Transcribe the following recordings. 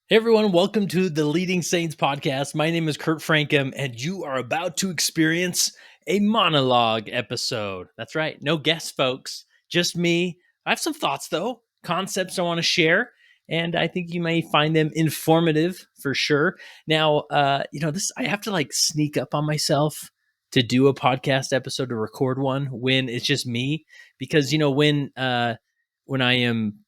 Hey everyone, welcome to the Leading Saints podcast. My name is Kurt Francom, and you are about to experience a monologue episode. That's right, no guests, folks, just me. I have some thoughts, though, concepts I want to share, and I think you may find them informative for sure. Now, this I have to sneak up on myself to do a podcast episode, to record one when it's just me, because when I am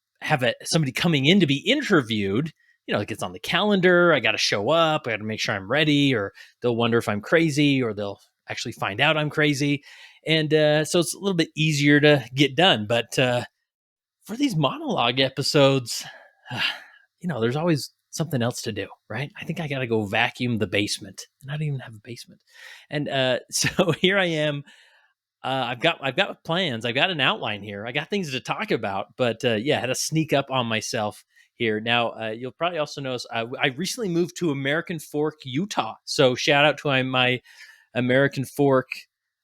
somebody coming in to be interviewed, it gets on the calendar. I got to show up. I got to make sure I'm ready, or they'll wonder if I'm crazy, or they'll actually find out I'm crazy. And so it's a little bit easier to get done. But for these monologue episodes, there's always something else to do, right? I think I got to go vacuum the basement, and I don't even have a basement. And so here I am. I've got plans. I've got an outline here. I got things to talk about, but I had to sneak up on myself here. Now, you'll probably also notice I recently moved to American Fork, Utah. So shout out to my American Fork,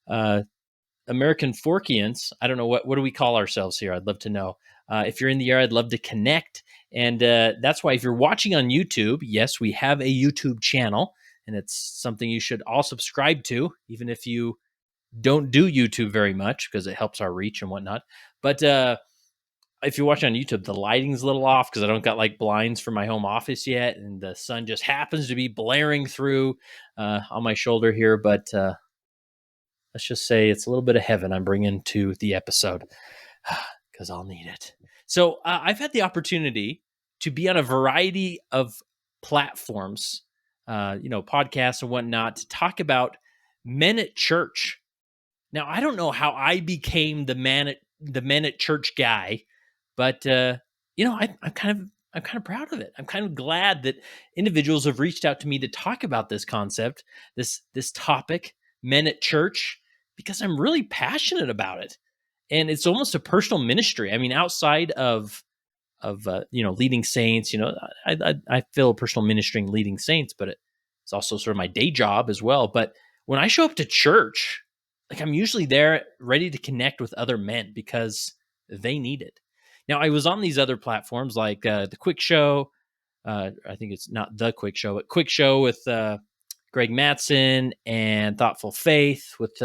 American Forkians. I don't know what do we call ourselves here. I'd love to know. If you're in the area, I'd love to connect. And that's why if you're watching on YouTube, yes, we have a YouTube channel, and it's something you should all subscribe to, even if you don't do YouTube very much, because it helps our reach and whatnot. But if you're watching on YouTube, the lighting's a little off because I don't got blinds for my home office yet, and the sun just happens to be blaring through on my shoulder here. But let's just say it's a little bit of heaven I'm bringing to the episode, because I'll need it. So I've had the opportunity to be on a variety of platforms, podcasts and whatnot, to talk about men at church. Now, I don't know how I became the men at church guy, but I'm kind of proud of it. I'm kind of glad that individuals have reached out to me to talk about this concept, this topic, men at church, because I'm really passionate about it, and it's almost a personal ministry. I mean, outside of leading saints, I feel a personal ministry in leading saints, but it's also sort of my day job as well. But when I show up to church, I'm usually there ready to connect with other men because they need it. Now, I was on these other platforms like the Quick Show. I think it's not the Quick Show, but Quick Show with Greg Mattson, and Thoughtful Faith with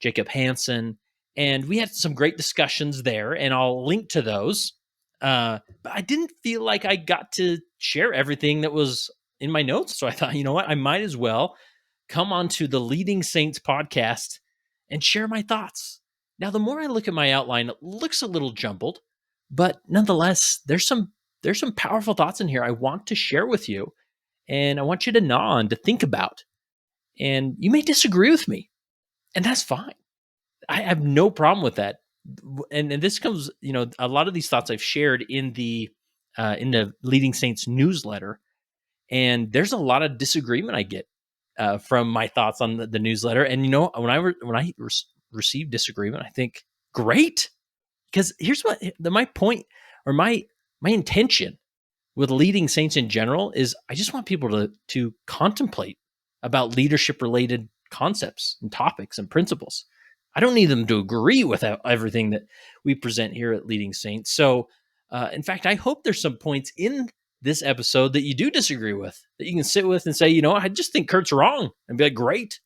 Jacob Hansen. And we had some great discussions there, and I'll link to those. But I didn't feel like I got to share everything that was in my notes. So I thought, you know what, I might as well come onto the Leading Saints podcast and share my thoughts. Now, the more I look at my outline, it looks a little jumbled, but nonetheless, there's some powerful thoughts in here I want to share with you, and I want you to gnaw on, to think about. And you may disagree with me, and that's fine. I have no problem with that. And this comes, a lot of these thoughts I've shared in the Leading Saints newsletter, and there's a lot of disagreement I get from my thoughts on the newsletter. And when I receive disagreement, I think, great, because here's what my point, or my intention with Leading Saints in general is: I just want people to contemplate about leadership related concepts and topics and principles. I don't need them to agree with everything that we present here at Leading Saints. So, in fact, I hope there's some points in this episode that you do disagree with, that you can sit with and say, I just think Kurt's wrong, and be like, great.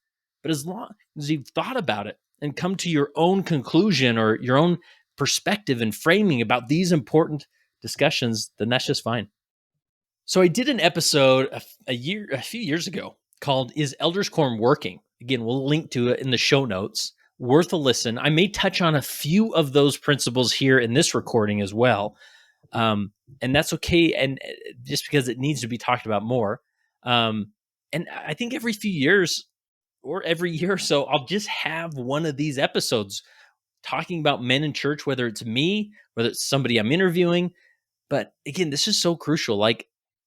But as long as you've thought about it and come to your own conclusion or your own perspective and framing about these important discussions, then that's just fine. So I did an episode a few years ago called "Is Elders Quorum Working?" Again, we'll link to it in the show notes. Worth a listen. I may touch on a few of those principles here in this recording as well. And that's okay. And just because it needs to be talked about more. And I think every few years or every year or so, I'll just have one of these episodes talking about men in church, whether it's me, whether it's somebody I'm interviewing. But again, this is so crucial.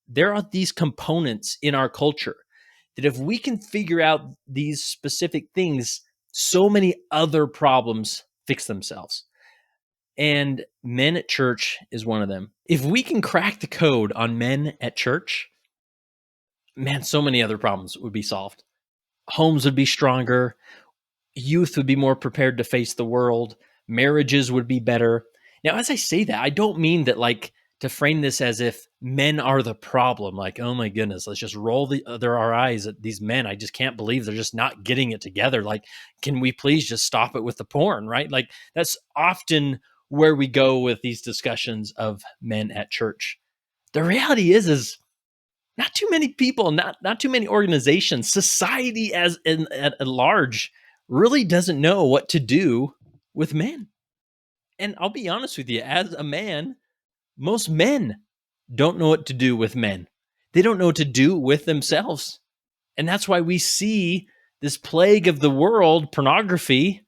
There are these components in our culture that if we can figure out these specific things, so many other problems fix themselves. And men at church is one of them. If we can crack the code on men at church, man, so many other problems would be solved. Homes would be stronger. Youth would be more prepared to face the world. Marriages would be better. Now, as I say that, I don't mean that to frame this as if men are the problem. Like, oh my goodness, let's just roll our eyes at these men. I just can't believe they're just not getting it together. Like, can we please just stop it with the porn, right? Like, that's often where we go with these discussions of men at church. The reality is not too many people, not too many organizations, society at large really doesn't know what to do with men. And I'll be honest with you, as a man, most men don't know what to do with men. They don't know what to do with themselves. And that's why we see this plague of the world, pornography,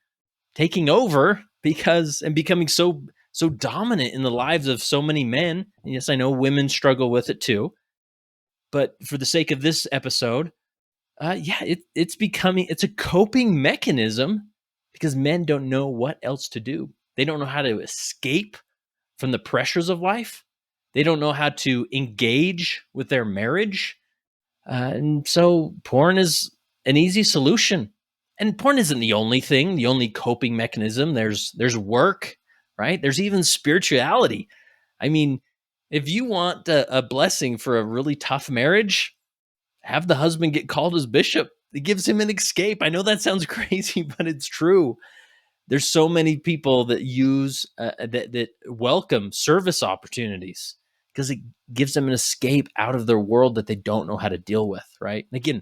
taking over and becoming so dominant in the lives of so many men. And yes, I know women struggle with it too. But for the sake of this episode, it's a coping mechanism because men don't know what else to do. They don't know how to escape from the pressures of life. They don't know how to engage with their marriage. And so porn is an easy solution. And porn isn't the only thing, the only coping mechanism. There's work, right? There's even spirituality. I mean, if you want a blessing for a really tough marriage, have the husband get called as bishop. It gives him an escape. I know that sounds crazy, but it's true. There's so many people that use that welcome service opportunities because it gives them an escape out of their world that they don't know how to deal with, right? And again,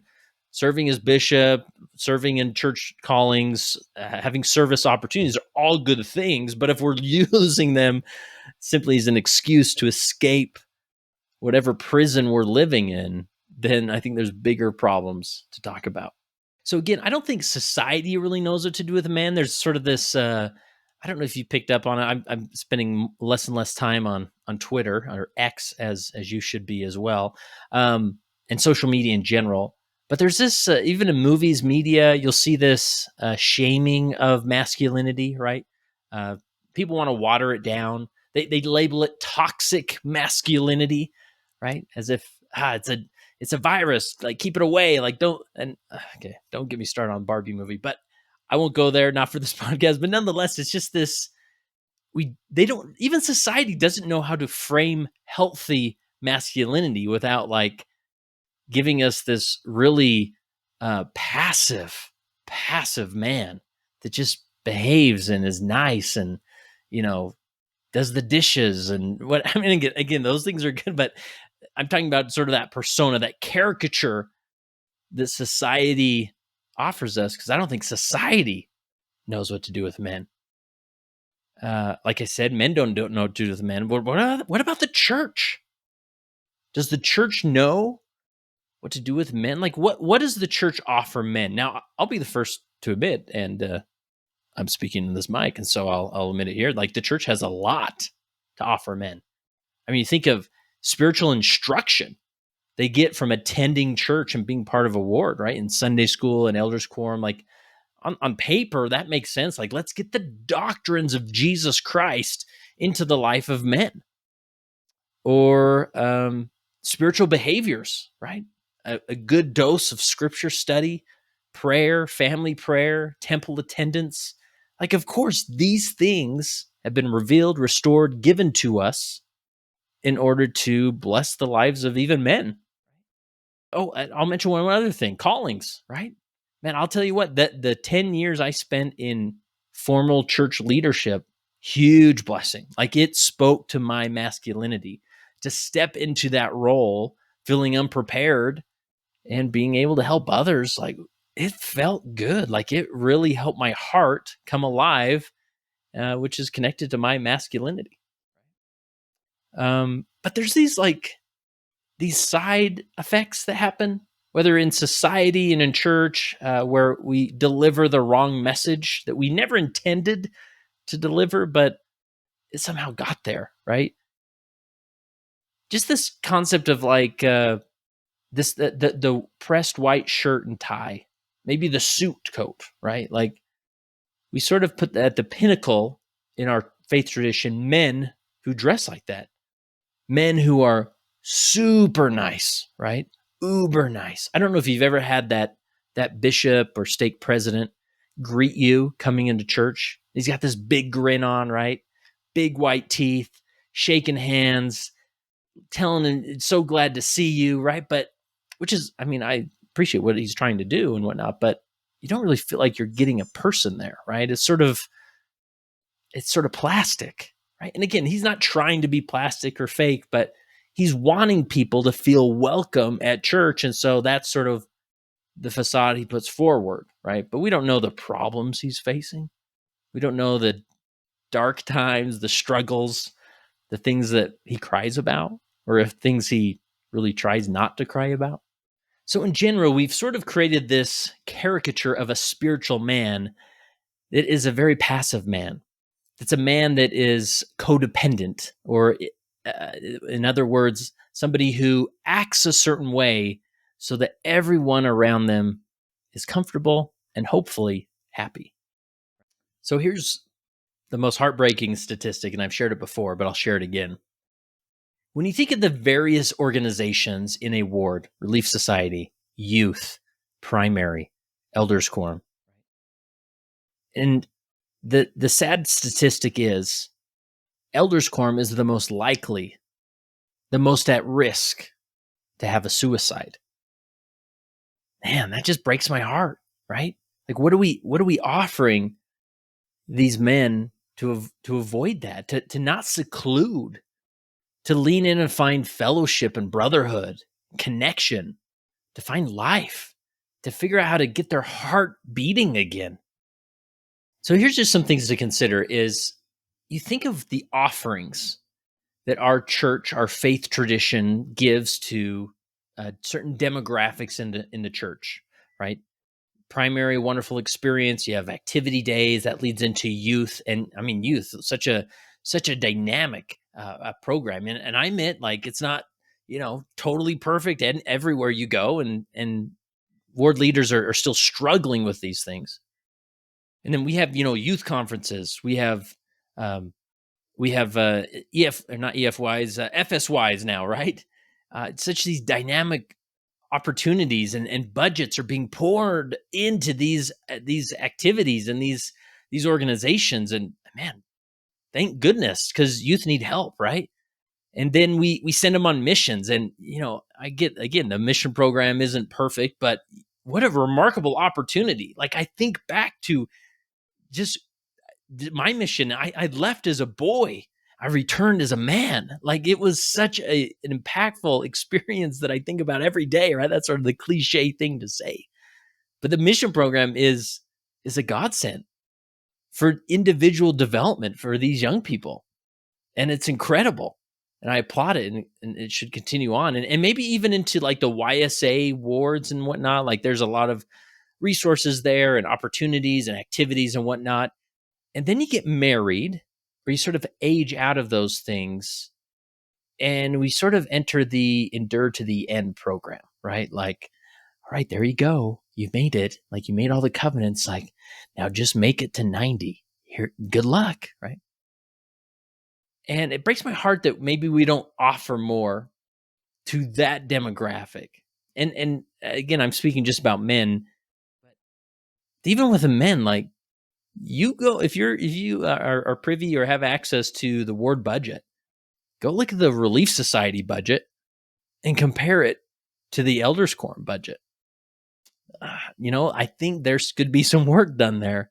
serving as bishop, serving in church callings, having service opportunities are all good things. But if we're using them simply as an excuse to escape whatever prison we're living in, then I think there's bigger problems to talk about. So again, I don't think society really knows what to do with a man. There's sort of this. I don't know if you picked up on it. I'm spending less and less time on Twitter or X as you should be as well, and social media in general. But there's this even in movies, media. You'll see this shaming of masculinity, right? People want to water it down. They label it toxic masculinity, right? As if it's a virus, like keep it away, like don't get me started on Barbie movie, but I won't go there, not for this podcast. But nonetheless, it's just this they don't, even society doesn't know how to frame healthy masculinity without like giving us this really passive man that just behaves and is nice and does the dishes and what. I mean, again, those things are good, but I'm talking about sort of that persona, that caricature that society offers us, because I don't think society knows what to do with men. Like I said, men don't know what to do with men. What about the church? Does the church know what to do with men? Like, what does the church offer men? Now, I'll be the first to admit, and I'm speaking in this mic, and so I'll admit it here. Like, the church has a lot to offer men. I mean, you think of spiritual instruction they get from attending church and being part of a ward, right? In Sunday school and Elders Quorum, like on paper, that makes sense. Like, let's get the doctrines of Jesus Christ into the life of men. Or spiritual behaviors, right? A good dose of scripture study, prayer, family prayer, temple attendance. Like, of course, these things have been revealed, restored, given to us in order to bless the lives of even men. Oh, I'll mention one other thing, callings, right? Man, I'll tell you what, that the 10 years I spent in formal church leadership, huge blessing. Like, it spoke to my masculinity to step into that role, feeling unprepared and being able to help others. Like, it felt good. Like, it really helped my heart come alive, which is connected to my masculinity. But there's these side effects that happen, whether in society and in church, where we deliver the wrong message that we never intended to deliver, but it somehow got there, right? Just this concept of like the pressed white shirt and tie, maybe the suit coat, right? Like, we sort of put at the pinnacle in our faith tradition men who dress like that, men who are super nice, right? Uber nice. I don't know if you've ever had that bishop or stake president greet you coming into church. He's got this big grin on, right? Big white teeth, shaking hands, telling him, it's so glad to see you, right? But which is, I mean, I appreciate what he's trying to do and whatnot, but you don't really feel like you're getting a person there, right? It's sort of plastic, right? And again, he's not trying to be plastic or fake, but he's wanting people to feel welcome at church. And so that's sort of the facade he puts forward, right? But we don't know the problems he's facing. We don't know the dark times, the struggles, the things that he cries about, or if things he really tries not to cry about. So in general, we've sort of created this caricature of a spiritual man that is a very passive man. It's a man that is codependent, or uh, in other words, somebody who acts a certain way so that everyone around them is comfortable and hopefully happy. So here's the most heartbreaking statistic, and I've shared it before, but I'll share it again. When you think of the various organizations in a ward, Relief Society, Youth, Primary, Elders Quorum, and the sad statistic is Elders Quorum is the most likely, the most at risk to have a suicide. Man, that just breaks my heart, right? Like, what are we offering these men to avoid that, to not seclude, to lean in and find fellowship and brotherhood, connection, to find life, to figure out how to get their heart beating again. So here's just some things to consider is you think of the offerings that our church, our faith tradition gives to certain demographics in the church, right? Primary wonderful experience. You have activity days that leads into youth, and I mean youth, such a dynamic program. And I admit, like it's not totally perfect, and everywhere you go, and ward leaders are still struggling with these things. And then we have youth conferences. Um, we have EF or not EFYs, FSYs now, right? It's such these dynamic opportunities, and budgets are being poured into these activities and these organizations. And man, thank goodness, because youth need help, right? And then we send them on missions, and I get, again, the mission program isn't perfect, but what a remarkable opportunity. Like, I think back to just my mission. I left as a boy. I returned as a man. Like, it was such an impactful experience that I think about every day, right? That's sort of the cliche thing to say. But the mission program is a godsend for individual development for these young people. And it's incredible. And I applaud it, and it should continue on. And maybe even into like the YSA wards and whatnot. Like, there's a lot of resources there and opportunities and activities and whatnot. And then you get married, or you sort of age out of those things. And we sort of enter the endure to the end program, right? Like, all right, there you go. You made it. Like, you made all the covenants. Like, now just make it to 90. Here, good luck, right? And it breaks my heart that maybe we don't offer more to that demographic. And again, I'm speaking just about men. But even with the men, like, you go, if you are privy or have access to the ward budget, go look at the Relief Society budget and compare it to the Elders Quorum budget. I think there's could be some work done there.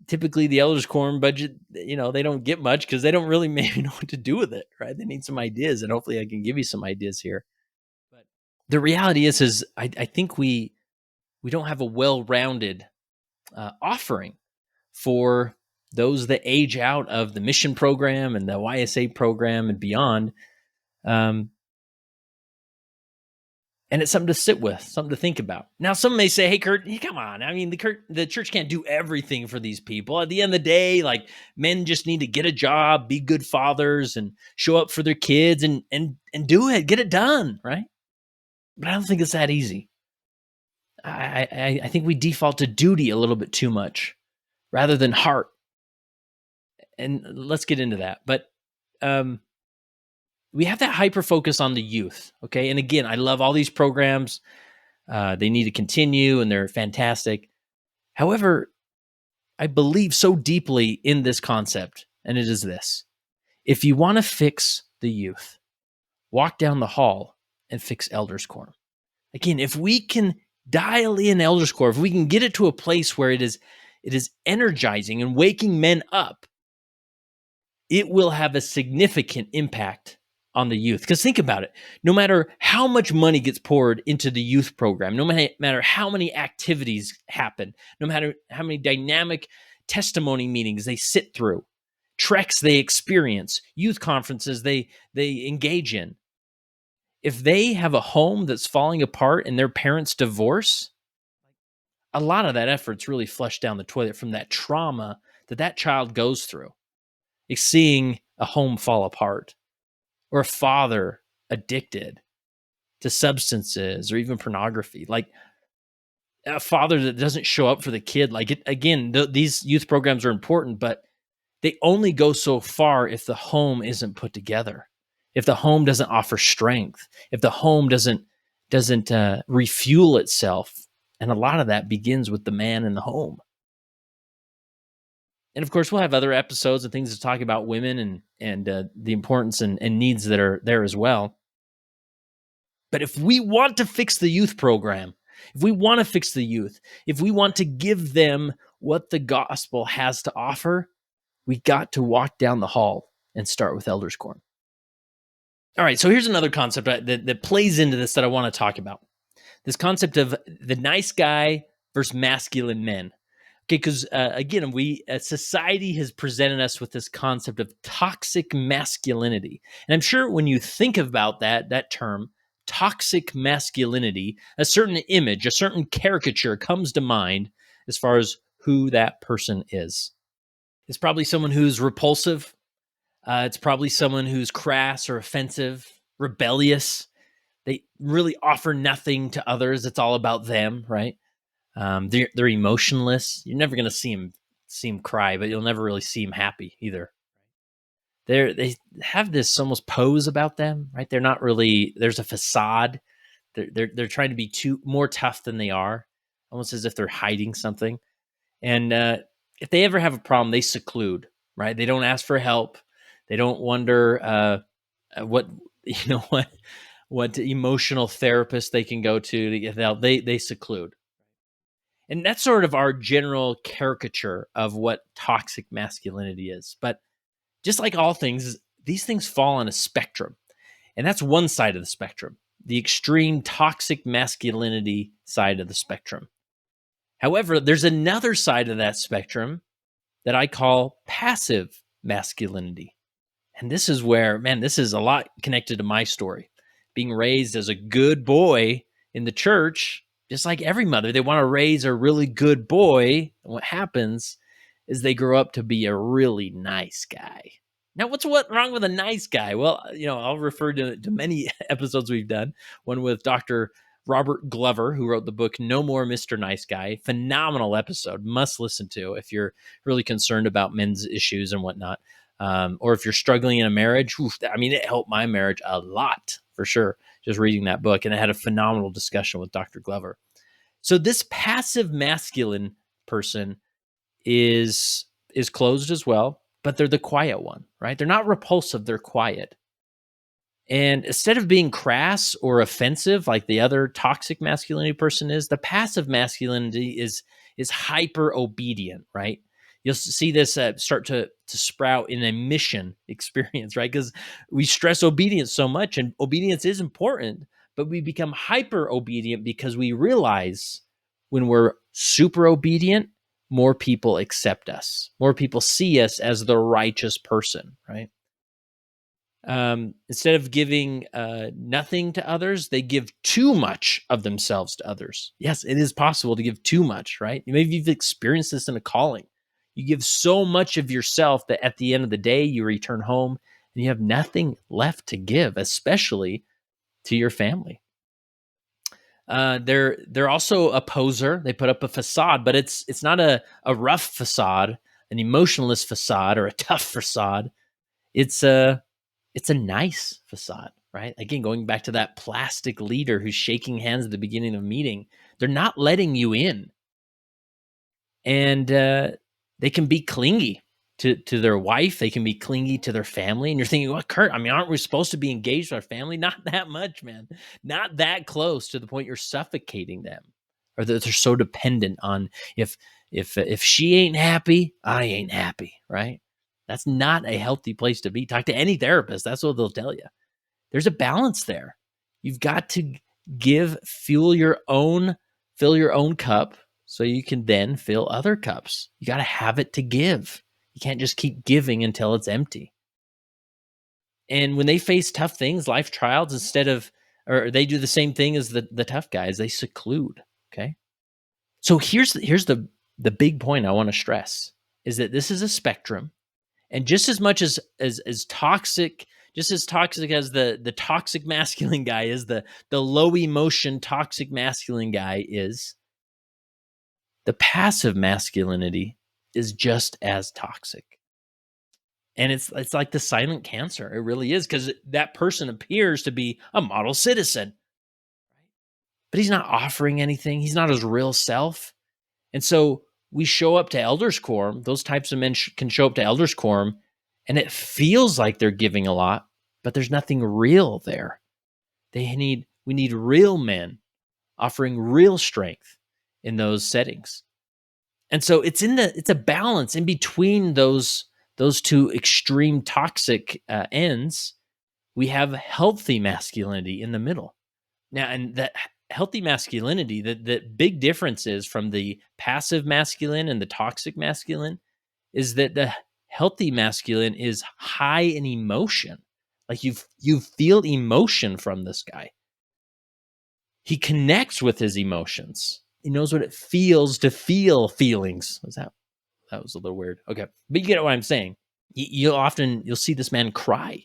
Typically, the Elders Quorum budget, they don't get much because they don't really maybe know what to do with it, right? They need some ideas, and hopefully I can give you some ideas here. But the reality is I think we don't have a well-rounded offering for those that age out of the mission program and the YSA program and beyond. And it's something to sit with, something to think about. Now, some may say, hey, Kurt, come on. I mean, the church can't do everything for these people. At the end of the day, like, men just need to get a job, be good fathers, and show up for their kids and do it, get it done, right? But I don't think it's that easy. I think we default to duty a little bit too much rather than heart. And let's get into that. But we have that hyper focus on the youth, okay? And again, I love all these programs. They need to continue, and they're fantastic. However, I believe so deeply in this concept, and it is this. If you want to fix the youth, walk down the hall and fix Elders Quorum. Again, if we can dial in Elders Quorum, if we can get it to a place where it is energizing and waking men up, it will have a significant impact on the youth. Because think about it, no matter how much money gets poured into the youth program, no matter how many activities happen, no matter how many dynamic testimony meetings they sit through, treks they experience, youth conferences they engage in, if they have a home that's falling apart and their parents divorce, a lot of that effort's really flushed down the toilet from that trauma that child goes through. It's seeing a home fall apart, or a father addicted to substances or even pornography, like a father that doesn't show up for the kid. These youth programs are important, but they only go so far if the home isn't put together, if the home doesn't offer strength, if the home doesn't refuel itself. And a lot of that begins with the man in the home. And of course, we'll have other episodes and things to talk about women and the importance and needs that are there as well. But if we want to fix the youth program, if we want to fix the youth, if we want to give them what the gospel has to offer, we got to walk down the hall and start with Elders Quorum. All right, so here's another concept that plays into this that I want to talk about. This concept of the nice guy versus masculine men. Okay, because again, society has presented us with this concept of toxic masculinity. And I'm sure when you think about that term, toxic masculinity, a certain image, a certain caricature comes to mind as far as who that person is. It's probably someone who's repulsive. It's probably someone who's crass or offensive, rebellious. They really offer nothing to others. It's all about them, right? They're emotionless. You're never going to see them cry, but you'll never really see them happy either. They have this almost pose about them, right? They're not really. There's a facade. They're trying to be more tough than they are, almost as if they're hiding something. And if they ever have a problem, they seclude, right? They don't ask for help. They don't wonder what emotional therapist they can go to get help. They seclude. And that's sort of our general caricature of what toxic masculinity is. But just like all things, these things fall on a spectrum. And that's one side of the spectrum, the extreme toxic masculinity side of the spectrum. However, there's another side of that spectrum that I call passive masculinity. And this is where, this is a lot connected to my story. Being raised as a good boy in the church, just like every mother, they want to raise a really good boy. And what happens is they grow up to be a really nice guy. Now, what's wrong with a nice guy? Well, I'll refer to many episodes we've done. One with Dr. Robert Glover, who wrote the book No More Mr. Nice Guy. Phenomenal episode. Must listen to if you're really concerned about men's issues and whatnot. Or if you're struggling in a marriage. It helped my marriage a lot, for sure, just reading that book. And I had a phenomenal discussion with Dr. Glover. So this passive masculine person is closed as well, but they're the quiet one, right? They're not repulsive, they're quiet. And instead of being crass or offensive like the other toxic masculinity person is, the passive masculinity is hyper obedient, right? You'll see this start to sprout in a mission experience, right? Because we stress obedience so much, and obedience is important, but we become hyper obedient because we realize when we're super obedient, more people accept us. More people see us as the righteous person, right? Instead of giving nothing to others, they give too much of themselves to others. Yes, it is possible to give too much, right? Maybe you've experienced this in a calling. You give so much of yourself that at the end of the day, you return home and you have nothing left to give, especially to your family. They're also a poser. They put up a facade, but it's not a rough facade, an emotionless facade, or a tough facade. It's a nice facade, right? Again, going back to that plastic leader who's shaking hands at the beginning of a meeting, they're not letting you in. And they can be clingy. to their wife. They can be clingy to their family. And you're thinking, what, Kurt? I mean, aren't we supposed to be engaged with our family? Not that much, man. Not that close to the point you're suffocating them, or that they're so dependent on if she ain't happy, I ain't happy, right? That's not a healthy place to be. Talk to any therapist. That's what they'll tell you. There's a balance there. You've got to fill your own cup so you can then fill other cups. You got to have it to give. You can't just keep giving until it's empty. And when they face tough things, life trials, or they do the same thing as the tough guys, they seclude. Okay. So here's the big point I want to stress is that this is a spectrum. And just as much as toxic, just as toxic as the toxic masculine guy is, the low emotion toxic masculine guy is, the passive masculinity is just as toxic. And it's like the silent cancer. It really is, because that person appears to be a model citizen, but he's not offering anything. He's not his real self. And so we show up to Elders Quorum. Those types of men can show up to Elders Quorum, and it feels like they're giving a lot, but there's nothing real there. We need real men offering real strength in those settings. And so it's a balance in between those two extreme toxic ends. We have healthy masculinity in the middle. Now, and that healthy masculinity, the big difference is from the passive masculine and the toxic masculine is that the healthy masculine is high in emotion. Like you feel emotion from this guy. He connects with his emotions. He knows what it feels to feel feelings. That was a little weird. Okay. But you get what I'm saying. You'll see this man cry.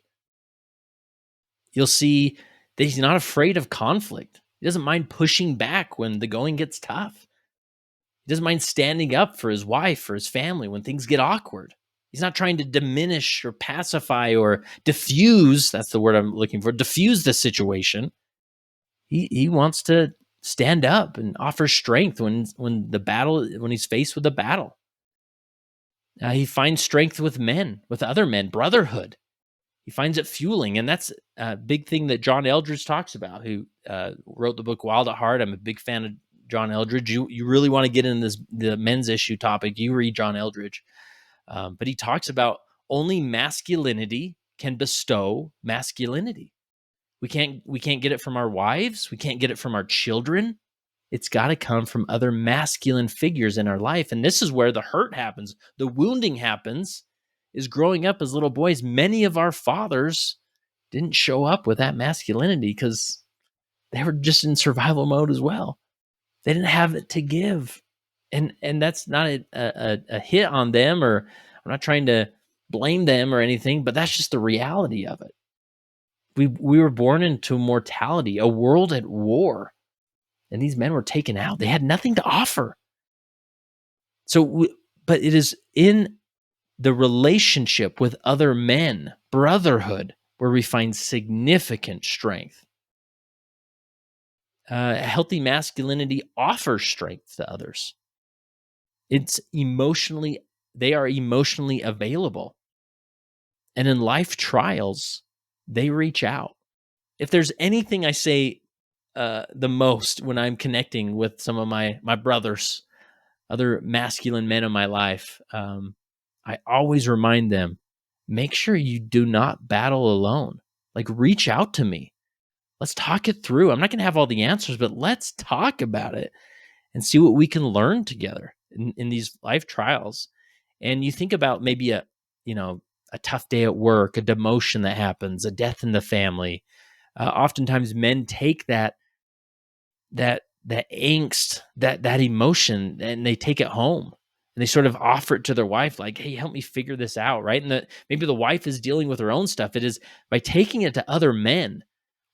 You'll see that he's not afraid of conflict. He doesn't mind pushing back when the going gets tough. He doesn't mind standing up for his wife, for his family when things get awkward. He's not trying to diminish or pacify or diffuse. That's the word I'm looking for. Diffuse the situation. He wants to stand up and offer strength when he's faced with a battle. He finds strength with other men, brotherhood. He finds it fueling, and that's a big thing that John Eldridge talks about, who wrote the book Wild at Heart. I'm a big fan of John Eldridge. You really want to get in the men's issue topic, you read John Eldridge. But he talks about only masculinity can bestow masculinity. We can't get it from our wives. We can't get it from our children. It's got to come from other masculine figures in our life. And this is where the hurt happens. The wounding happens is growing up as little boys. Many of our fathers didn't show up with that masculinity because they were just in survival mode as well. They didn't have it to give. And that's not a hit on them, or I'm not trying to blame them or anything, but that's just the reality of it. We were born into mortality, a world at war. And these men were taken out. They had nothing to offer. But it is in the relationship with other men, brotherhood, where we find significant strength. Healthy masculinity offers strength to others. They are emotionally available. And in life trials, they reach out. If there's anything I say the most when I'm connecting with some of my brothers, other masculine men in my life, I always remind them, make sure you do not battle alone. Like, reach out to me. Let's talk it through. I'm not going to have all the answers, but let's talk about it and see what we can learn together in these life trials. And you think about maybe a tough day at work, a demotion that happens, a death in the family. Oftentimes men take that angst, that emotion, and they take it home and they sort of offer it to their wife, like, hey, help me figure this out, right? And maybe the wife is dealing with her own stuff. It is by taking it to other men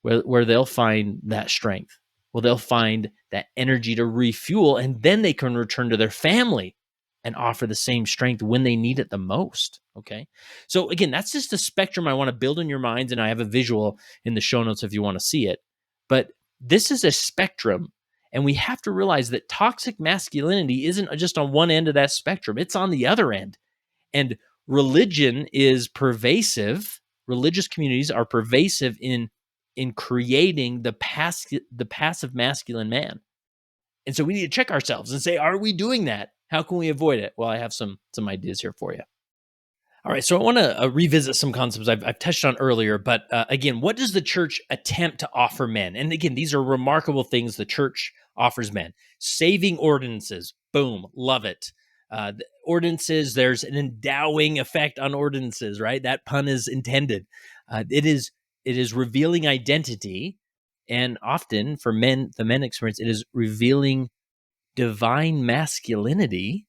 where they'll find that strength. Well, they'll find that energy to refuel, and then they can return to their family and offer the same strength when they need it the most. Okay. So again, that's just a spectrum I want to build in your minds. And I have a visual in the show notes if you want to see it. But this is a spectrum. And we have to realize that toxic masculinity isn't just on one end of that spectrum. It's on the other end. And religion is pervasive. Religious communities are pervasive in creating the passive masculine man. And so we need to check ourselves and say, are we doing that? How can we avoid it? Well, I have some ideas here for you. All right, so I want to revisit some concepts I've touched on earlier, but again, what does the church attempt to offer men? And again, these are remarkable things the church offers men. Saving ordinances, boom, love it. Ordinances, there's an endowing effect on ordinances, right? That pun is intended. It is revealing identity, and often for men, the men experience, it is revealing divine masculinity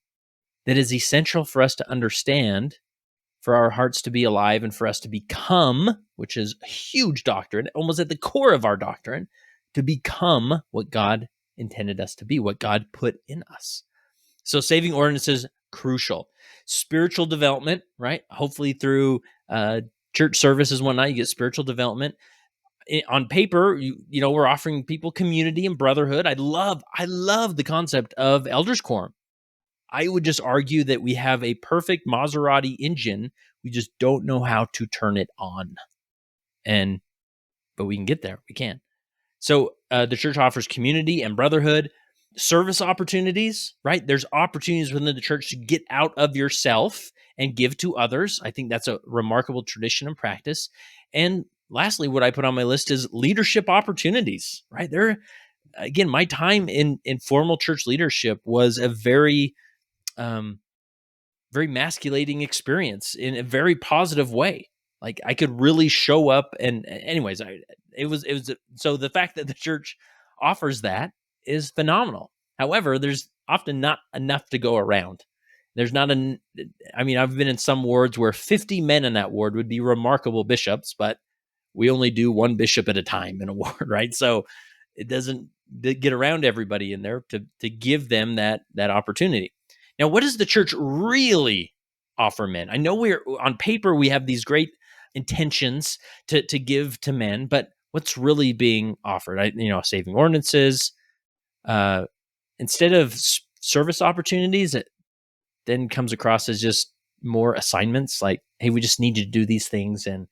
that is essential for us to understand, for our hearts to be alive, and for us to become, which is a huge doctrine, almost at the core of our doctrine, to become what God intended us to be, what God put in us. So saving ordinances, crucial. Spiritual development, right? Hopefully through church services and whatnot, you get spiritual development. On paper, we're offering people community and brotherhood. I love the concept of Elders Quorum. I would just argue that we have a perfect Maserati engine. We just don't know how to turn it on. But we can get there. We can. So the church offers community and brotherhood, service opportunities, right? There's opportunities within the church to get out of yourself and give to others. I think that's a remarkable tradition and practice. And lastly, what I put on my list is leadership opportunities, right? Again, my time in formal church leadership was a very masculating experience in a very positive way. Like I could really show up, and anyways, so the fact that the church offers that is phenomenal. However, there's often not enough to go around. There's not I've been in some wards where 50 men in that ward would be remarkable bishops, but we only do one bishop at a time in a ward, right? So it doesn't get around everybody in there to give them that opportunity. Now, what does the church really offer men? I know we're on paper, we have these great intentions to give to men, but what's really being offered? Saving ordinances, instead of service opportunities, it then comes across as just more assignments. Like, hey, we just need you to do these things, and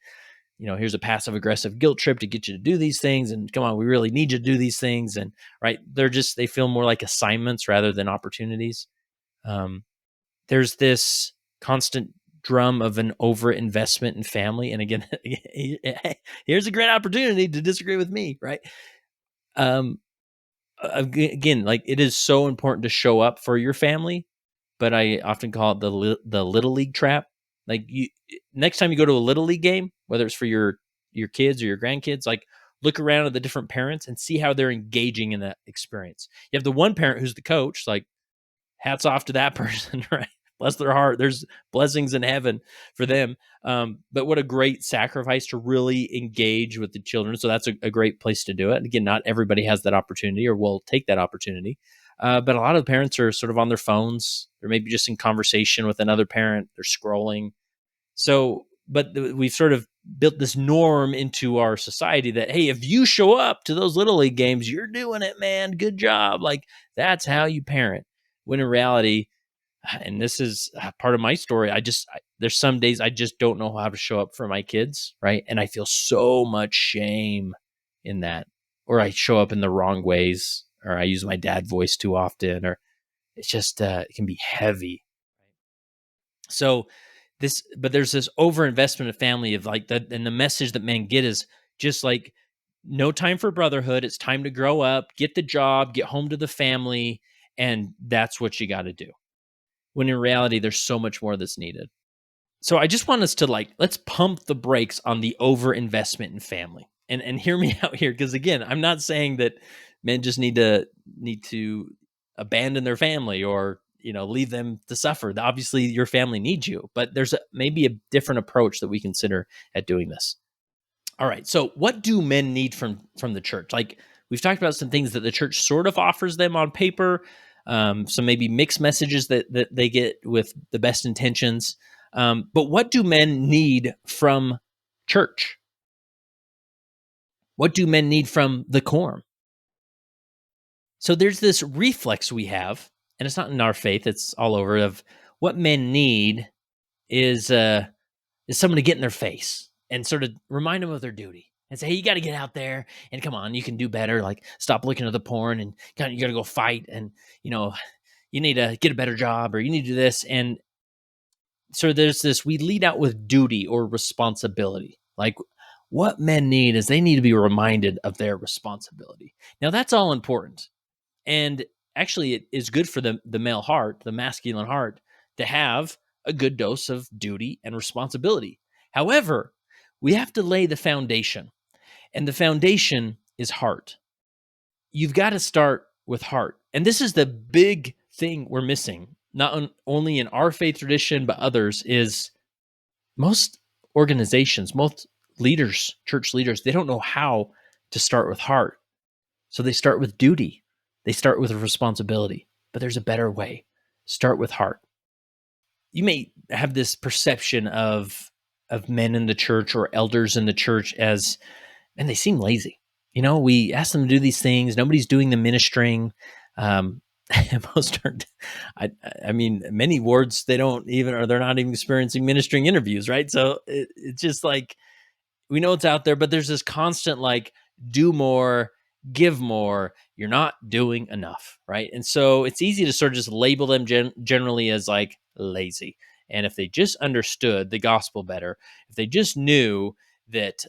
here's a passive aggressive guilt trip to get you to do these things, and come on, we really need you to do these things, and right, they feel more like assignments rather than opportunities. There's this constant drum of an overinvestment in family. And again, here's a great opportunity to disagree with me, right? Again, like it is so important to show up for your family, but I often call it the little league trap. Like next time you go to a little league game, whether it's for your kids or your grandkids, like look around at the different parents and see how they're engaging in that experience. You have the one parent who's the coach, like hats off to that person, right? Bless their heart. There's blessings in heaven for them. But what a great sacrifice to really engage with the children. So that's a great place to do it. And again, not everybody has that opportunity or will take that opportunity. But a lot of the parents are sort of on their phones. They're maybe just in conversation with another parent. They're scrolling. So, but we've sort of built this norm into our society that, hey, if you show up to those little league games, you're doing it, man. Good job. Like that's how you parent. When in reality, and this is part of my story, there's some days I just don't know how to show up for my kids, right? And I feel so much shame in that, or I show up in the wrong ways, or I use my dad voice too often, or it's just it can be heavy. So but there's this overinvestment of family of like that, and the message that men get is just like no time for brotherhood. It's time to grow up, get the job, get home to the family, and that's what you got to do. When in reality, there's so much more that's needed. So I just want us to let's pump the brakes on the overinvestment in family. And hear me out here, because again, I'm not saying that men just need to abandon their family or leave them to suffer. Obviously, your family needs you, but there's maybe a different approach that we consider at doing this. All right. So what do men need from the church? Like we've talked about some things that the church sort of offers them on paper, some maybe mixed messages that they get with the best intentions. But what do men need from church? What do men need from the quorum? So there's this reflex we have, and it's not in our faith, it's all over, of what men need is someone to get in their face and sort of remind them of their duty and say, hey, you got to get out there and come on, you can do better. Like, stop looking at the porn and you got to go fight, and you need to get a better job, or you need to do this. And so there's this, we lead out with duty or responsibility. Like, what men need is they need to be reminded of their responsibility. Now, that's all important. And actually, it is good for the male heart, the masculine heart, to have a good dose of duty and responsibility. However, we have to lay the foundation, and the foundation is heart. You've got to start with heart. And this is the big thing we're missing, not only in our faith tradition, but others, is most organizations, most leaders, church leaders, they don't know how to start with heart. So they start with duty. They start with responsibility. But there's a better way. Start with heart. You may have this perception of men in the church or elders in the church as, man, they seem lazy. We ask them to do these things. Nobody's doing the ministering. Most aren't. I mean, many wards, they don't even, or they're not even experiencing ministering interviews, right? So it's just like, we know it's out there, but there's this constant like, do more, give more. You're not doing enough, right? And so it's easy to sort of just label them generally as like lazy. And if they just understood the gospel better, if they just knew that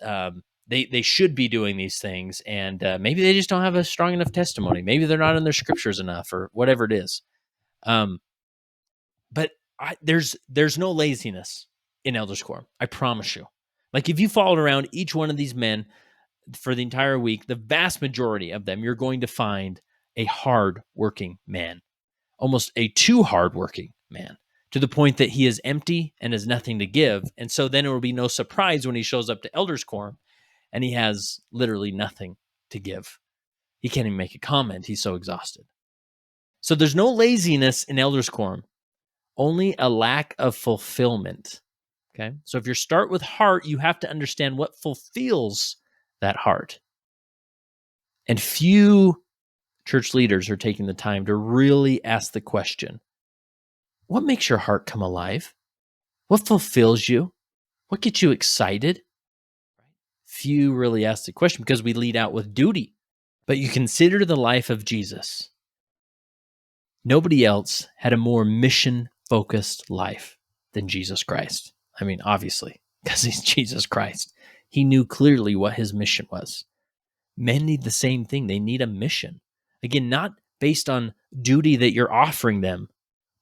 they should be doing these things, and maybe they just don't have a strong enough testimony, maybe they're not in their scriptures enough, or whatever it is. But there's no laziness in Elders Quorum. I promise you. Like, if you followed around each one of these men for the entire week, the vast majority of them, you're going to find a hard-working man, almost a too hard-working man, to the point that he is empty and has nothing to give. And so then it will be no surprise when he shows up to Elders Quorum and he has literally nothing to give. He can't even make a comment. He's so exhausted. So there's no laziness in Elders Quorum, only a lack of fulfillment. Okay. So if you start with heart, you have to understand what fulfills that heart. And few church leaders are taking the time to really ask the question, what makes your heart come alive? What fulfills you? What gets you excited? Few really ask the question because we lead out with duty. But you consider the life of Jesus. Nobody else had a more mission-focused life than Jesus Christ. I mean, obviously, because he's Jesus Christ. He knew clearly what his mission was. Men need the same thing. They need a mission. Again, not based on duty that you're offering them,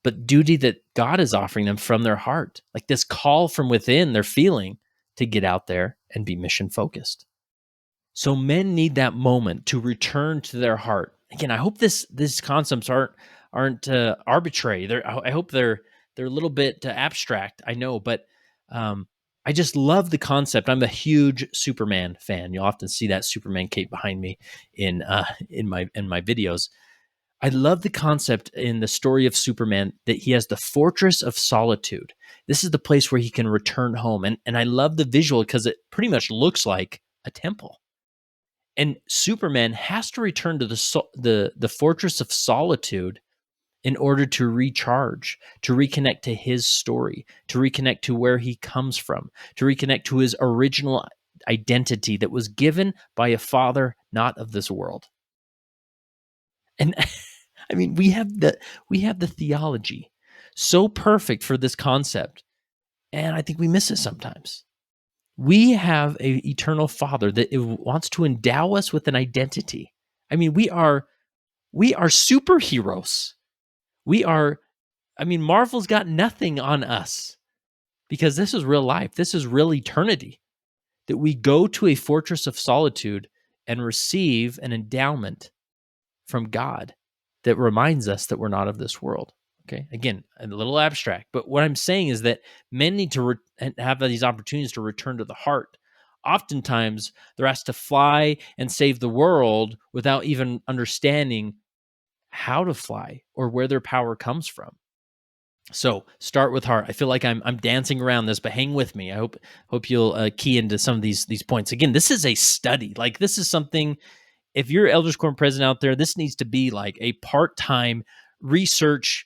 but duty that God is offering them from their heart. Like this call from within, they're feeling to get out there and be mission-focused. So men need that moment to return to their heart. Again, I hope these concepts aren't arbitrary. I hope they're a little bit abstract. I know, but I just love the concept. I'm a huge Superman fan. You'll often see that Superman cape behind me in my videos. I love the concept in the story of Superman that he has the fortress of solitude. This is the place where he can return home, and I love the visual because it pretty much looks like a temple. And Superman has to return to the fortress of solitude in order to recharge, to reconnect to his story, to reconnect to where he comes from, to reconnect to his original identity that was given by a father not of this world. And I mean, we have the theology so perfect for this concept, and I think we miss it sometimes. We have an eternal Father that wants to endow us with an identity. I mean, we are superheroes. Marvel's got nothing on us because this is real life. This is real eternity. That we go to a fortress of solitude and receive an endowment from God that reminds us that we're not of this world. Okay, again, a little abstract, but what I'm saying is that men need to have these opportunities to return to the heart. Oftentimes, they're asked to fly and save the world without even understanding how to fly or where their power comes from. So start with heart. I feel like I'm dancing around this, but hang with me. I hope you'll key into some of these points. Again, this is a study. Like, this is something. If you're Elders Quorum president out there, this needs to be like a part-time research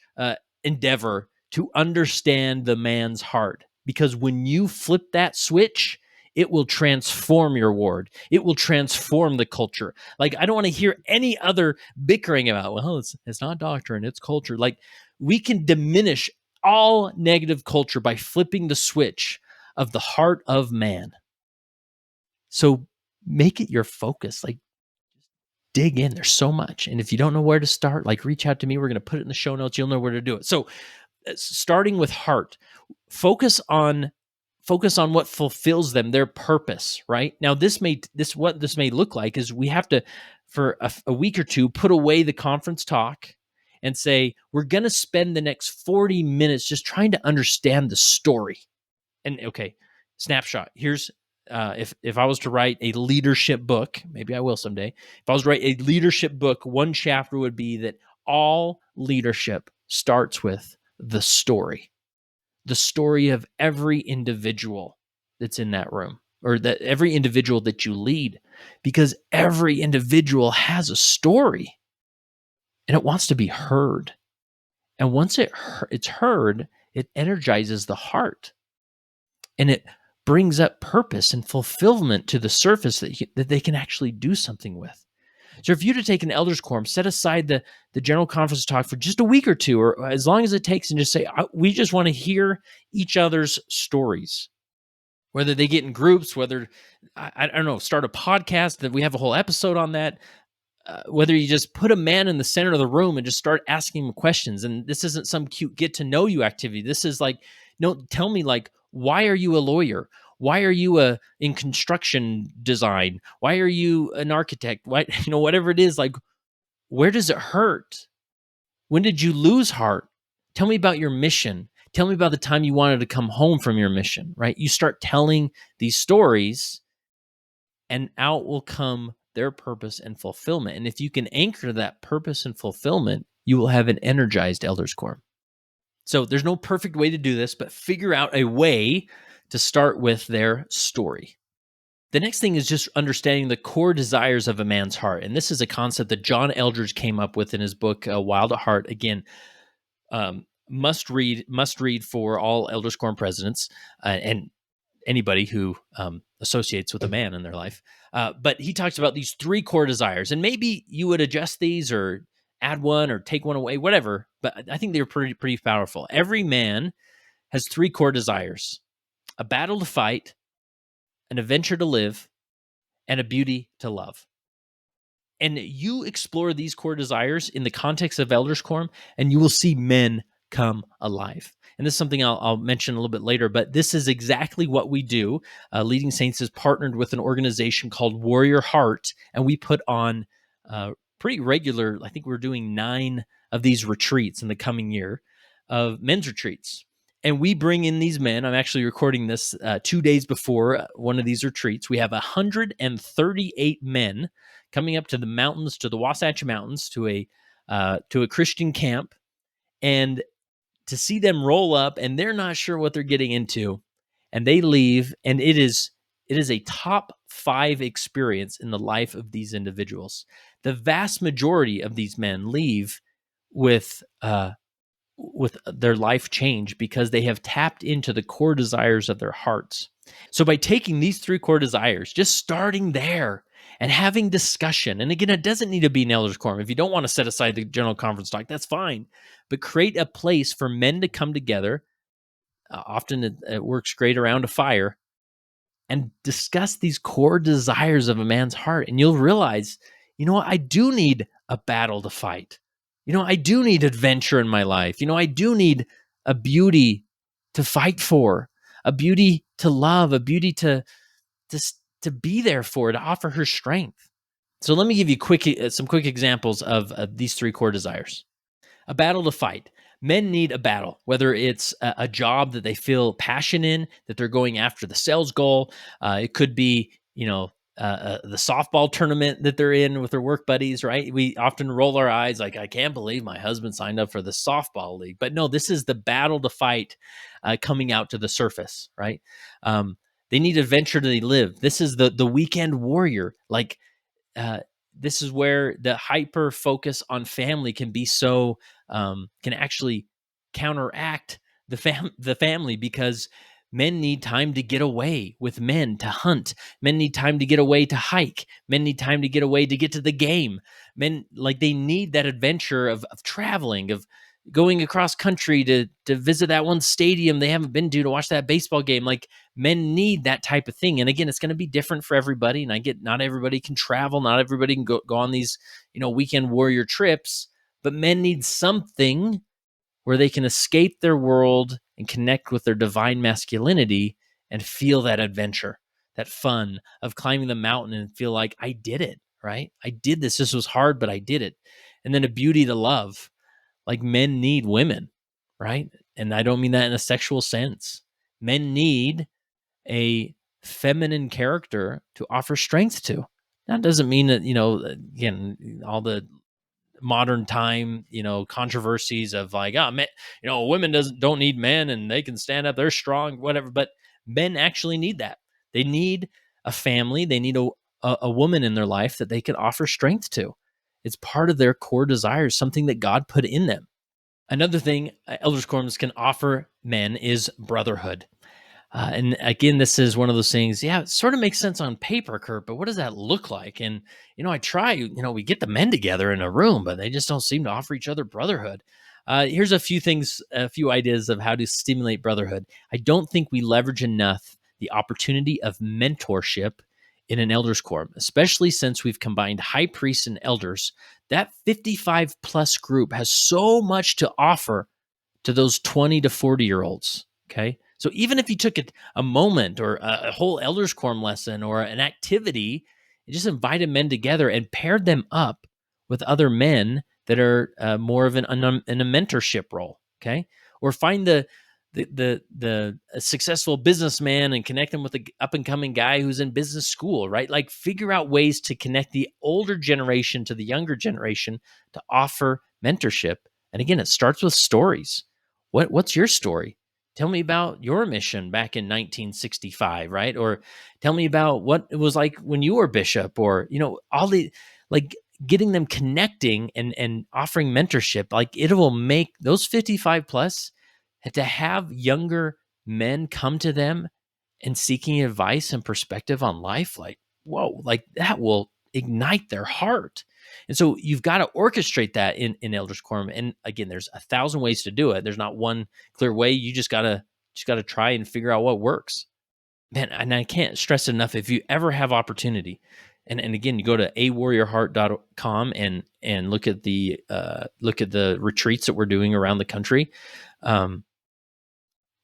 endeavor to understand the man's heart. Because when you flip that switch, it will transform your ward. It will transform the culture. Like, I don't want to hear any other bickering about, well, it's not doctrine, it's culture. Like, we can diminish all negative culture by flipping the switch of the heart of man. So make it your focus. Like, dig in. There's so much. And if you don't know where to start, like, reach out to me. We're going to put it in the show notes. You'll know where to do it. So starting with heart, focus on what fulfills them, their purpose, right? Now, what this may look like is we have to, for a week or two, put away the conference talk and say, we're going to spend the next 40 minutes just trying to understand the story. And okay, snapshot. Here's if I was to write a leadership book, maybe I will someday. If I was to write a leadership book, one chapter would be that all leadership starts with the story of every individual that's in that room, or that every individual that you lead, because every individual has a story and it wants to be heard. And once it's heard, it energizes the heart and it brings up purpose and fulfillment to the surface that they can actually do something with. So if you to take an elders quorum, set aside the general conference talk for just a week or two, or as long as it takes, and just say, we just want to hear each other's stories, whether they get in groups, whether, I don't know, start a podcast that we have a whole episode on that, whether you just put a man in the center of the room and just start asking him questions. And this isn't some cute get to know you activity. This is like, no, tell me, like, why are you a lawyer? Why are you in construction design? Why are you an architect? Why, whatever it is, like, where does it hurt? When did you lose heart? Tell me about your mission. Tell me about the time you wanted to come home from your mission, right? You start telling these stories and out will come their purpose and fulfillment. And if you can anchor that purpose and fulfillment, you will have an energized elders quorum. So there's no perfect way to do this, but figure out a way to start with their story. The next thing is just understanding the core desires of a man's heart. And this is a concept that John Eldridge came up with in his book, Wild at Heart. Again, must read for all Elders Quorum presidents and anybody who associates with a man in their life. But he talks about these 3 core desires. And maybe you would adjust these or add one or take one away, whatever. But I think they're pretty powerful. Every man has 3 core desires: a battle to fight, an adventure to live, and a beauty to love. And you explore these core desires in the context of Elders Quorum, and you will see men come alive. And this is something I'll mention a little bit later, but this is exactly what we do. Leading Saints is partnered with an organization called Warrior Heart, and we put on pretty regular, I think we're doing 9 of these retreats in the coming year, of men's retreats. And we bring in these men. I'm actually recording this 2 days before one of these retreats. We have 138 men coming up to the mountains, to the Wasatch Mountains, to a Christian camp, and to see them roll up, and they're not sure what they're getting into, and they leave, and it is a top 5 experience in the life of these individuals. The vast majority of these men leave with their life change because they have tapped into the core desires of their hearts. So by taking these 3 core desires, just starting there and having discussion, and again, it doesn't need to be an elders quorum. If you don't want to set aside the general conference talk, that's fine. But create a place for men to come together. Often it works great around a fire, and discuss these core desires of a man's heart. And you'll realize, I do need a battle to fight. I do need adventure in my life. I do need a beauty to fight for, a beauty to love, a beauty to be there for, to offer her strength. So let me give you some quick examples of these 3 core desires. A battle to fight. Men need a battle, whether it's a job that they feel passion in, that they're going after the sales goal. It could be, the softball tournament that they're in with their work buddies, right? We often roll our eyes like, I can't believe my husband signed up for the softball league. But no, this is the battle to fight coming out to the surface, right? They need adventure to live. This is the weekend warrior. Like, this is where the hyper focus on family can be so can counteract the family, because men need time to get away with men to hunt. Men need time to get away to hike. Men need time to get away to get to the game. Men, like, they need that adventure of traveling, of going across country to visit that one stadium they haven't been to watch that baseball game. Like, men need that type of thing. And again, it's going to be different for everybody. And I get, not everybody can travel, not everybody can go on these, weekend warrior trips, but men need something where they can escape their world and connect with their divine masculinity and feel that adventure, that fun of climbing the mountain and feel like, I did it, right? I did this. This was hard, but I did it. And then a beauty to love. Like, men need women, right? And I don't mean that in a sexual sense. Men need a feminine character to offer strength to. That doesn't mean that, again, all the modern time, controversies of like, men, women don't need men and they can stand up, they're strong, whatever. But men actually need that. They need a family. They need a woman in their life that they can offer strength to. It's part of their core desires, something that God put in them. Another thing Elders Quorum can offer men is brotherhood. And again, this is one of those things, yeah, it sort of makes sense on paper, Kurt, but what does that look like? And, I try, we get the men together in a room, but they just don't seem to offer each other brotherhood. Here's a few ideas of how to stimulate brotherhood. I don't think we leverage enough the opportunity of mentorship in an elders quorum, especially since we've combined high priests and elders. That 55 plus group has so much to offer to those 20 to 40-year-olds. Okay. So even if you took a moment or a whole elders quorum lesson or an activity, and just invited men together and paired them up with other men that are more of in a mentorship role. Okay. Or find the successful businessman and connect them with the up and coming guy who's in business school, right? Like, figure out ways to connect the older generation to the younger generation to offer mentorship. And again, it starts with stories. What's your story? Tell me about your mission back in 1965, right? Or tell me about what it was like when you were bishop, or, all the, like, getting them connecting and offering mentorship. Like, it will make those 55 plus, to have younger men come to them and seeking advice and perspective on life. Like, whoa, like, that will ignite their heart. And so you've got to orchestrate that in Elders Quorum. And again, there's 1,000 ways to do it. There's not one clear way. You just gotta try and figure out what works. Man, and I can't stress enough, if you ever have opportunity, and again, you go to awarriorheart.com and look at the retreats that we're doing around the country.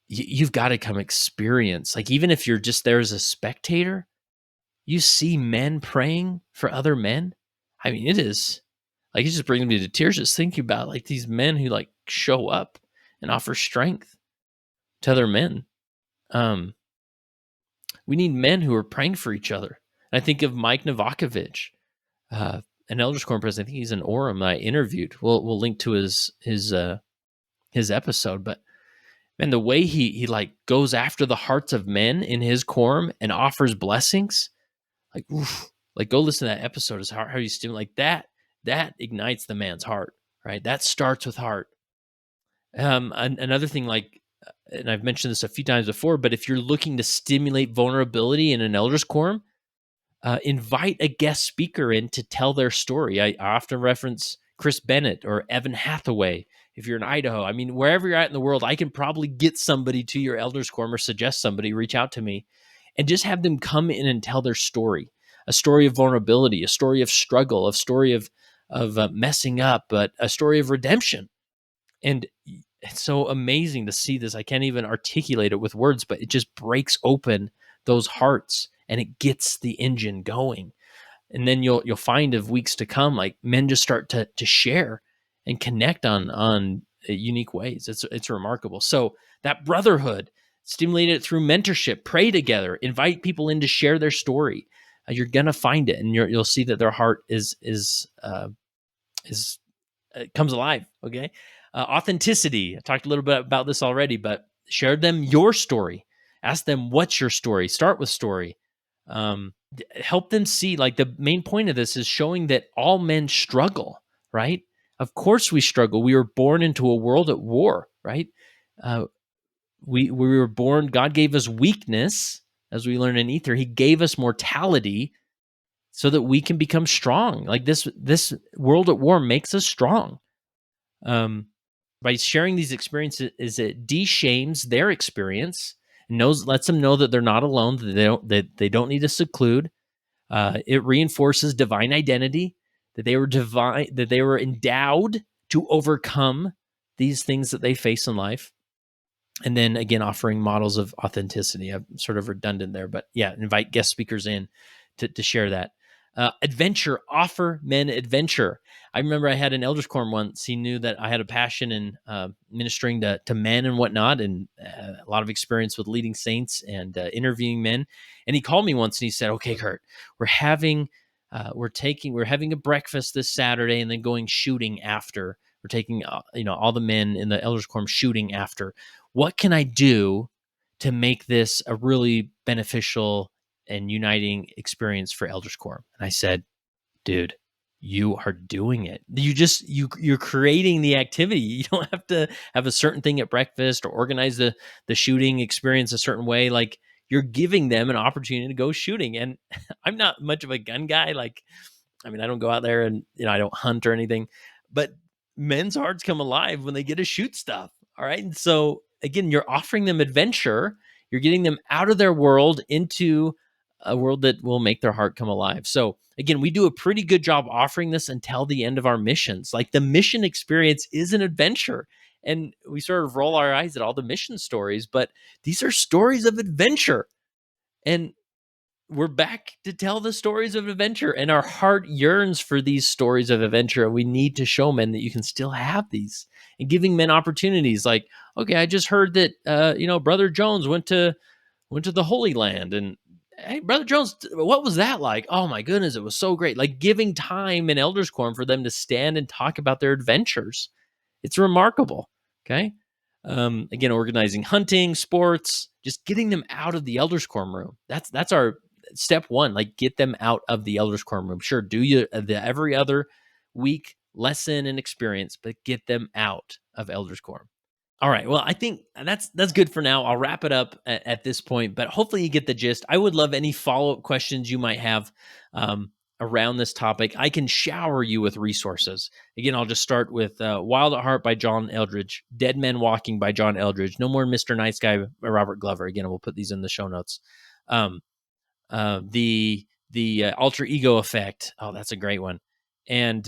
You've got to come experience, like, even if you're just there as a spectator, you see men praying for other men. I mean, it is like, it just brings me to tears just thinking about, like, these men who, like, show up and offer strength to other men. We need men who are praying for each other. And I think of Mike Novakovich, an Elders Quorum president. I think he's an Orem that I interviewed. We'll link to his episode. But man, the way he like goes after the hearts of men in his quorum and offers blessings, like, oof, like, go listen to that episode. Is how you stimulate like that ignites the man's heart, right? That starts with heart. Another thing, like, and I've mentioned this a few times before, but if you're looking to stimulate vulnerability in an elders quorum, invite a guest speaker in to tell their story. I often reference Chris Bennett or Evan Hathaway. If you're in Idaho, I mean, wherever you're at in the world, I can probably get somebody to your elders quorum or suggest somebody, reach out to me, and just have them come in and tell their story, a story of vulnerability, a story of struggle, a story of messing up, but a story of redemption. And it's so amazing to see this. I can't even articulate it with words, but it just breaks open those hearts and it gets the engine going. And then you'll find of weeks to come, like, men just start to share and connect on unique ways. It's remarkable. So that brotherhood, stimulate it through mentorship, pray together, invite people in to share their story. You're gonna find it, and you'll see that their heart is comes alive. Okay. Authenticity. I talked a little bit about this already, but share them your story. Ask them, what's your story? Start with story. Help them see, like, the main point of this is showing that all men struggle, right? Of course we struggle. We were born into a world at war. right? Uh, we were born, God gave us weakness, as we learn in Ether. He gave us mortality so that we can become strong. Like this world at war makes us strong. Um, by sharing these experiences, is it de-shames their experience, lets them know that they're not alone, that they don't need to seclude. It reinforces divine identity, that they were divine, that they were endowed to overcome these things that they face in life. And then again, offering models of authenticity. I'm sort of redundant there, but yeah, invite guest speakers in to share that. Adventure, offer men adventure. I remember I had an Elders Quorum once. He knew that I had a passion in ministering to men and whatnot, and a lot of experience with leading saints and interviewing men. And he called me once and he said, "Okay, Kurt, we're having we're having a breakfast this Saturday, and then going shooting after. We're taking all the men in the Elders Quorum shooting after. What can I do to make this a really beneficial and uniting experience for Elders Quorum?" And I said, "Dude, you are doing it. You're creating the activity. You don't have to have a certain thing at breakfast or organize the shooting experience a certain way. Like, you're giving them an opportunity to go shooting." And I'm not much of a gun guy. Like, I mean, I don't go out there and, I don't hunt or anything, but men's hearts come alive when they get to shoot stuff. All right. And so, again, you're offering them adventure. You're getting them out of their world into a world that will make their heart come alive. So, again, we do a pretty good job offering this until the end of our missions. Like, the mission experience is an adventure. And we sort of roll our eyes at all the mission stories, but these are stories of adventure. And we're back to tell the stories of adventure, and our heart yearns for these stories of adventure. We need to show men that you can still have these, and giving men opportunities. Like, okay, I just heard that Brother Jones went to the Holy Land, and hey, Brother Jones, what was that like? Oh my goodness, it was so great. Like, giving time in Elders Quorum for them to stand and talk about their adventures. It's remarkable. Okay. Again, organizing hunting, sports, just getting them out of the Elders Quorum room. That's our step one. Like, get them out of the Elders Quorum room. Sure, do you the every other week lesson and experience, but get them out of Elders Quorum. All right. Well, I think that's good for now. I'll wrap it up at this point, but hopefully you get the gist. I would love any follow-up questions you might have around this topic. I can shower you with resources. Again, I'll just start with Wild at Heart by John Eldridge, Dead Men Walking by John Eldridge, No More Mr. Nice Guy by Robert Glover. Again, we'll put these in the show notes. Um, the Alter Ego Effect. Oh, that's a great one. And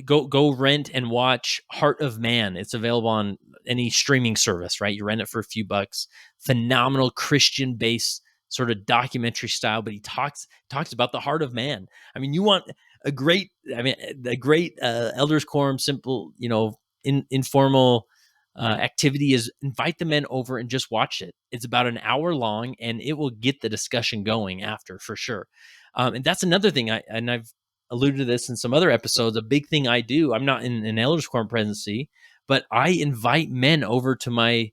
go rent and watch Heart of Man. It's available on any streaming service, right? You rent it for a few bucks. Phenomenal Christian based sort of documentary style, but he talks about the heart of man. I mean, you want a great Elders Quorum simple, informal activity is invite the men over and just watch it. It's about an hour long, and it will get the discussion going after, for sure. And that's another thing I've alluded to this in some other episodes. A big thing I do, I'm not in an Elders Quorum presidency, but I invite men over to my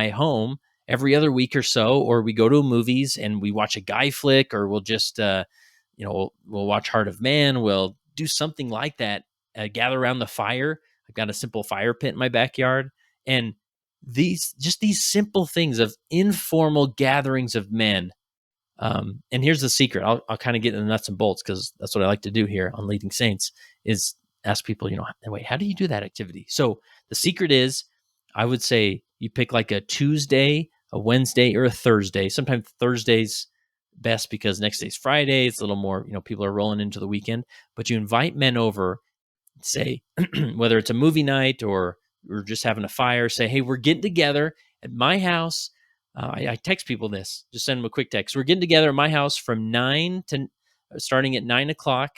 home every other week or so, or we go to movies and we watch a guy flick, or we'll just we'll watch Heart of Man. We'll do something like that. Gather around the fire. I've got a simple fire pit in my backyard, and these simple things of informal gatherings of men. And here's the secret. I'll kind of get into the nuts and bolts, because that's what I like to do here on Leading Saints, is ask people, wait, how do you do that activity? So the secret is, I would say you pick like a Tuesday, a Wednesday, or a Thursday. Sometimes Thursday's best because next day's Friday. It's a little more, people are rolling into the weekend, but you invite men over, say, whether it's a movie night or we're just having a fire, say, hey, we're getting together at my house. I text people this, just send them a quick text. We're getting together at my house from starting at 9 o'clock.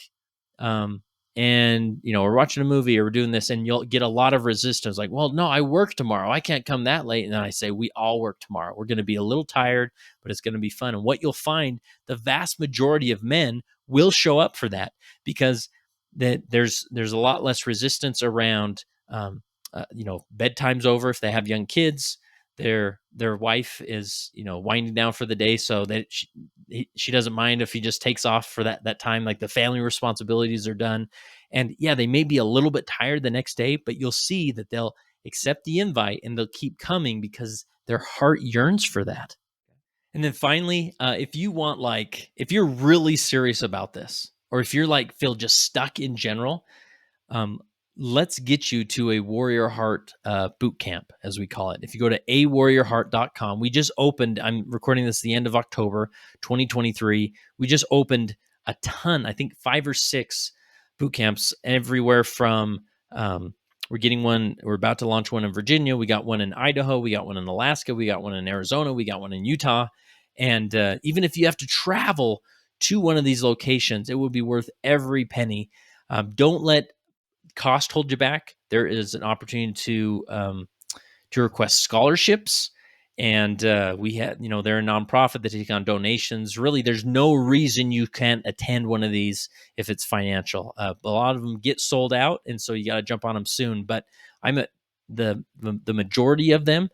And we're watching a movie or we're doing this, and you'll get a lot of resistance. Like, well, no, I work tomorrow. I can't come that late. And then I say, we all work tomorrow. We're going to be a little tired, but it's going to be fun. And what you'll find, the vast majority of men will show up for that, because there's a lot less resistance around, bedtime's over. If they have young kids, their wife is winding down for the day, so that she doesn't mind if he just takes off for that time. Like, the family responsibilities are done, and yeah, they may be a little bit tired the next day, but you'll see that accept the invite, and they'll keep coming because their heart yearns for that. And then finally, if you're really serious about this, or if you're feel just stuck in general, um, let's get you to a Warrior Heart boot camp, as we call it. If you go to awarriorheart.com, we just opened, I'm recording this at the end of October 2023. We just opened a ton, I think 5 or 6 boot camps everywhere from, we're about to launch one in Virginia. We got one in Idaho. We got one in Alaska. We got one in Arizona. We got one in Utah. And even if you have to travel to one of these locations, it will be worth every penny. Don't let cost hold you back. There is an opportunity to request scholarships, and we had, they're a nonprofit that take on donations. Really, there's no reason you can't attend one of these if it's financial. A lot of them get sold out, and so you got to jump on them soon. But I'm at the majority of them.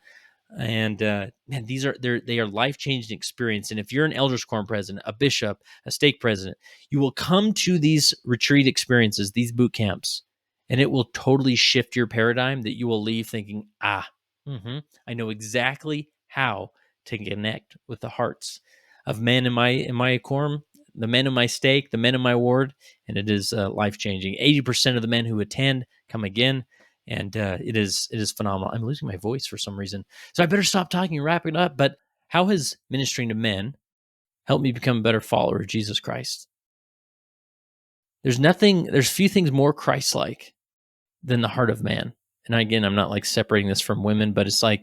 And man, they are life-changing experience. And if you're an Elders Quorum president, a bishop, a stake president, you will come to these retreat experiences, these boot camps, and it will totally shift your paradigm, that you will leave thinking, I know exactly how to connect with the hearts of men in my quorum, the men in my stake, the men in my ward, and it is life-changing. 80% of the men who attend come again. And it is phenomenal. I'm losing my voice for some reason, so I better stop talking and wrap it up. But how has ministering to men helped me become a better follower of Jesus Christ? There's few things more Christ-like than the heart of man. And again, I'm not separating this from women, but it's a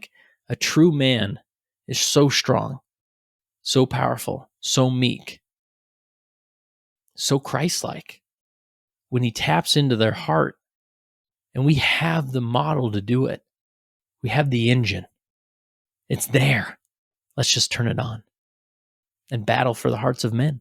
true man is so strong, so powerful, so meek, so Christ-like. When he taps into their heart, and we have the model to do it. We have the engine. It's there. Let's just turn it on and battle for the hearts of men.